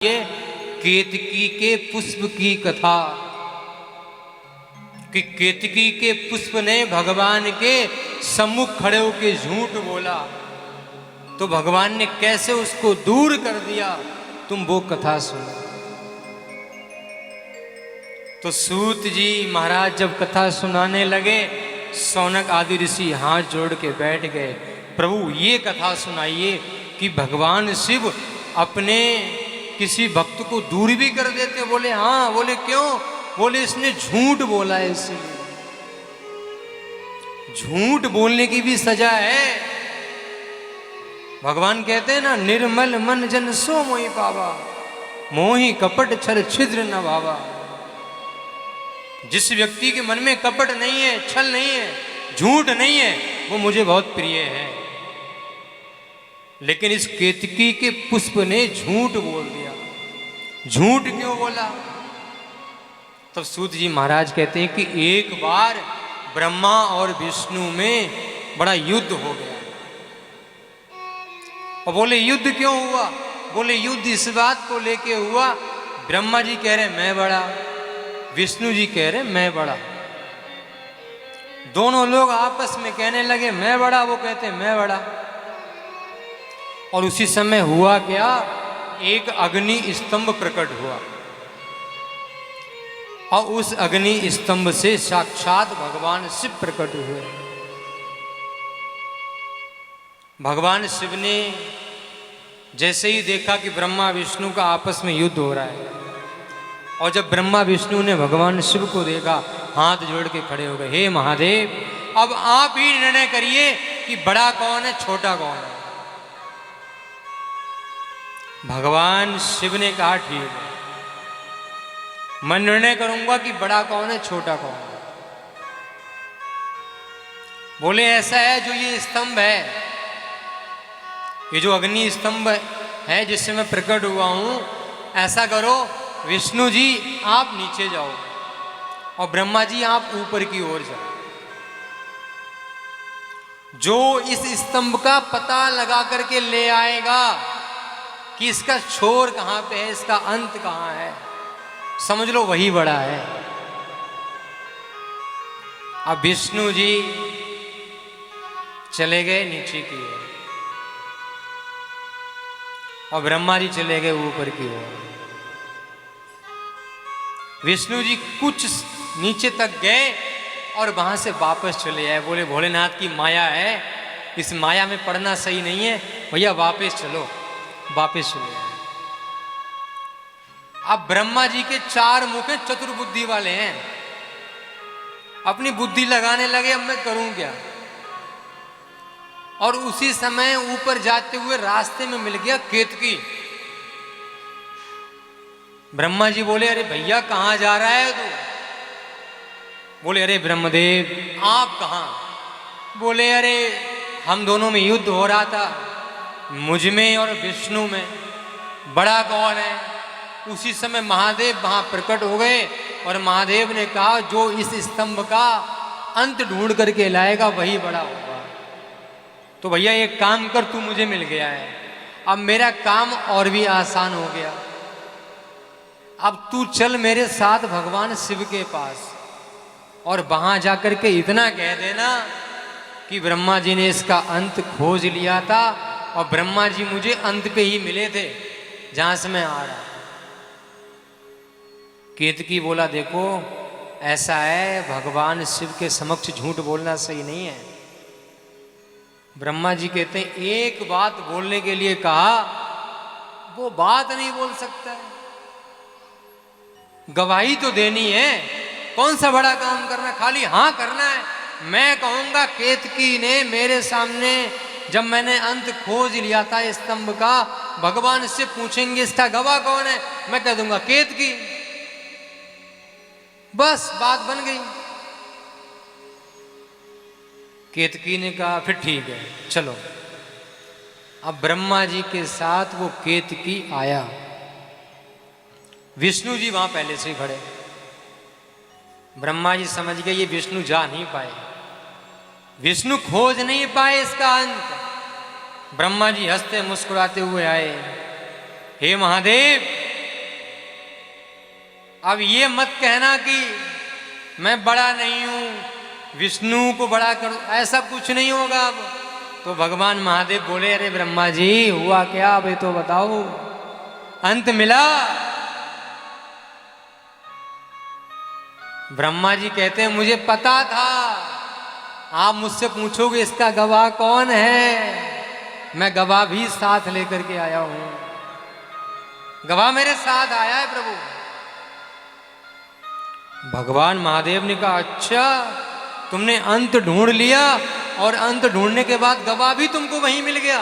ये केतकी के पुष्प की कथा कि केतकी के पुष्प ने भगवान के सम्मुख खड़े होकर झूठ बोला तो भगवान ने कैसे उसको दूर कर दिया, तुम वो कथा सुनो। तो सूत जी महाराज जब कथा सुनाने लगे, सौनक आदि ऋषि हाथ जोड़ के बैठ गए, प्रभु ये कथा सुनाइए कि भगवान शिव अपने किसी भक्त को दूर भी कर देते। बोले हाँ। बोले क्यों? बोले इसने झूठ बोला है, इसलिए। झूठ बोलने की भी सजा है। भगवान कहते हैं ना, निर्मल मन जन सो मोहि पावा, मोहि कपट छल छिद्र न भावा। जिस व्यक्ति के मन में कपट नहीं है, छल नहीं है, झूठ नहीं है, वो मुझे बहुत प्रिय है। लेकिन इस केतकी के पुष्प ने झूठ बोल दिया। झूठ क्यों बोला? तब सूत जी महाराज कहते हैं कि एक बार ब्रह्मा और विष्णु में बड़ा युद्ध हो गया। और बोले युद्ध क्यों हुआ? बोले युद्ध इस बात को लेके हुआ, ब्रह्मा जी कह रहे मैं बड़ा, विष्णु जी कह रहे मैं बड़ा। दोनों लोग आपस में कहने लगे मैं बड़ा, वो कहते मैं बड़ा। और उसी समय हुआ क्या, एक अग्नि स्तंभ प्रकट हुआ और उस अग्नि स्तंभ से साक्षात भगवान शिव प्रकट हुए। भगवान शिव ने जैसे ही देखा कि ब्रह्मा विष्णु का आपस में युद्ध हो रहा है, और जब ब्रह्मा विष्णु ने भगवान शिव को देखा, हाथ जोड़ के खड़े हो गए, हे महादेव, अब आप ही निर्णय करिए कि बड़ा कौन है, छोटा कौन है। भगवान शिव ने कहा ठीक है, मैं निर्णय करूंगा कि बड़ा कौन है, छोटा कौन है। बोले ऐसा है, जो ये स्तंभ है, ये जो अग्नि स्तंभ है जिससे मैं प्रकट हुआ हूं, ऐसा करो विष्णु जी आप नीचे जाओ और ब्रह्मा जी आप ऊपर की ओर जाओ। जो इस स्तंभ का पता लगा करके ले आएगा कि इसका छोर कहां पे है, इसका अंत कहां है, समझ लो वही बड़ा है। अब विष्णु जी चले गए नीचे की ओर और ब्रह्मा जी चले गए ऊपर की ओर। विष्णु जी कुछ नीचे तक गए और वहां से वापस चले आए। बोले भोलेनाथ की माया है, इस माया में पड़ना सही नहीं है, भैया वापस चलो। वापस चले आए। अब ब्रह्मा जी के चार मुख हैं, चतुर्बुद्धि वाले हैं, अपनी बुद्धि लगाने लगे अब मैं करूं क्या। और उसी समय ऊपर जाते हुए रास्ते में मिल गया केतकी। ब्रह्मा जी बोले अरे भैया कहां जा रहा है तू? बोले अरे ब्रह्मदेव आप कहां? बोले अरे हम दोनों में युद्ध हो रहा था, मुझ में और विष्णु में, बड़ा कौन है। उसी समय महादेव वहां प्रकट हो गए और महादेव ने कहा जो इस स्तंभ का अंत ढूंढ करके लाएगा वही बड़ा होगा। तो भैया एक काम कर, तू मुझे मिल गया है, अब मेरा काम और भी आसान हो गया। अब तू चल मेरे साथ भगवान शिव के पास और वहां जाकर के इतना कह देना कि ब्रह्मा जी ने इसका अंत खोज लिया था और ब्रह्मा जी मुझे अंत पे ही मिले थे जहां से मैं आ रहा। केतकी बोला देखो ऐसा है, भगवान शिव के समक्ष झूठ बोलना सही नहीं है। ब्रह्मा जी कहते हैं एक बात बोलने के लिए कहा, वो बात नहीं बोल सकता है, गवाही तो देनी है। कौन सा बड़ा काम करना, खाली हाँ करना है। मैं कहूंगा केतकी ने मेरे सामने जब मैंने अंत खोज लिया था स्तंभ का, भगवान से पूछेंगे इसका गवाह कौन है, मैं कह दूंगा केतकी। बस बात बन गई। केतकी ने कहा फिर ठीक है चलो। अब ब्रह्मा जी के साथ वो केतकी आया, विष्णु जी वहां पहले से खड़े। ब्रह्मा जी समझ गए ये विष्णु जा नहीं पाए, विष्णु खोज नहीं पाए इसका अंत। ब्रह्मा जी हंसते मुस्कुराते हुए आए, हे महादेव अब ये मत कहना कि मैं बड़ा नहीं हूं, विष्णु को बड़ा कर, ऐसा कुछ नहीं होगा अब। तो भगवान महादेव बोले, अरे ब्रह्मा जी हुआ क्या, अब ये तो बताओ, अंत मिला? ब्रह्मा जी कहते हैं, मुझे पता था आप मुझसे पूछोगे इसका गवाह कौन है, मैं गवाह भी साथ लेकर के आया हूं, गवाह मेरे साथ आया है प्रभु। भगवान महादेव ने कहा, अच्छा तुमने अंत ढूंढ लिया, और अंत ढूंढने के बाद गवाह भी तुमको वहीं मिल गया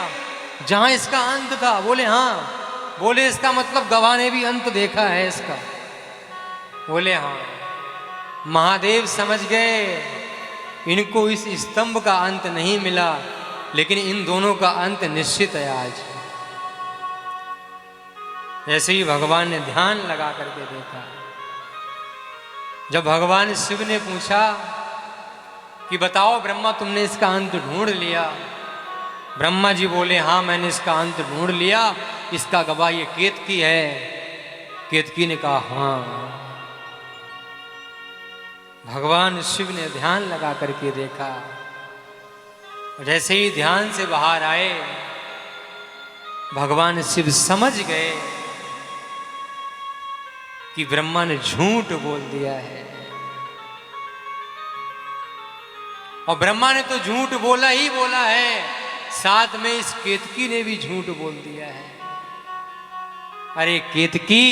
जहां इसका अंत था? बोले हाँ। बोले इसका मतलब गवाह ने भी अंत देखा है इसका? बोले हाँ। महादेव समझ गए इनको इस स्तंभ का अंत नहीं मिला, लेकिन इन दोनों का अंत निश्चित है आज। ऐसे ही भगवान ने ध्यान लगा करके देखा। जब भगवान शिव ने पूछा कि बताओ ब्रह्मा तुमने इसका अंत ढूंढ लिया? ब्रह्मा जी बोले, हाँ मैंने इसका अंत ढूंढ लिया, इसका गवाह ये केतकी है। केतकी ने कहा, हाँ। भगवान शिव ने ध्यान लगा करके देखा, जैसे ही ध्यान से बाहर आए भगवान शिव समझ गए कि ब्रह्मा ने झूठ बोल दिया है। और ब्रह्मा ने तो झूठ बोला ही बोला है, साथ में इस केतकी ने भी झूठ बोल दिया है। अरे केतकी,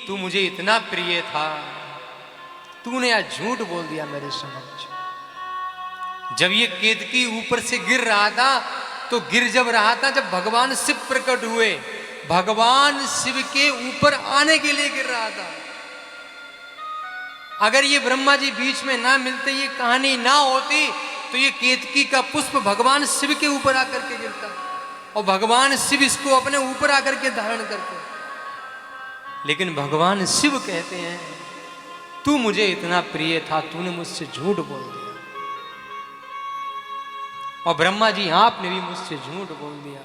तू मुझे इतना प्रिय था, तूने आज झूठ बोल दिया मेरे समक्ष। जब ये केतकी ऊपर से गिर रहा था, तो गिर जब रहा था, जब भगवान शिव प्रकट हुए, भगवान शिव के ऊपर आने के लिए गिर रहा था। अगर ये ब्रह्मा जी बीच में ना मिलते, ये कहानी ना होती, तो ये केतकी का पुष्प भगवान शिव के ऊपर आकर के गिरता, और भगवान शिव इसको अपने ऊपर आकर के धारण करते। लेकिन भगवान शिव कहते हैं, तू मुझे इतना प्रिय था, तूने मुझसे झूठ बोल दिया। और ब्रह्मा जी आपने भी मुझसे झूठ बोल दिया।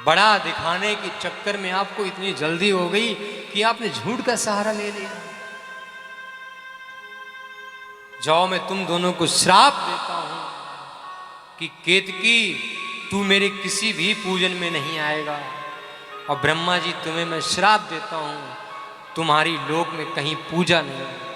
बड़ा दिखाने के चक्कर में आपको इतनी जल्दी हो गई कि आपने झूठ का सहारा ले लिया। जाओ, मैं तुम दोनों को श्राप देता हूं कि केतकी तू मेरे किसी भी पूजन में नहीं आएगा, और ब्रह्मा जी तुम्हें मैं श्राप देता हूं, तुम्हारी लोक में कहीं पूजा नहीं होगी।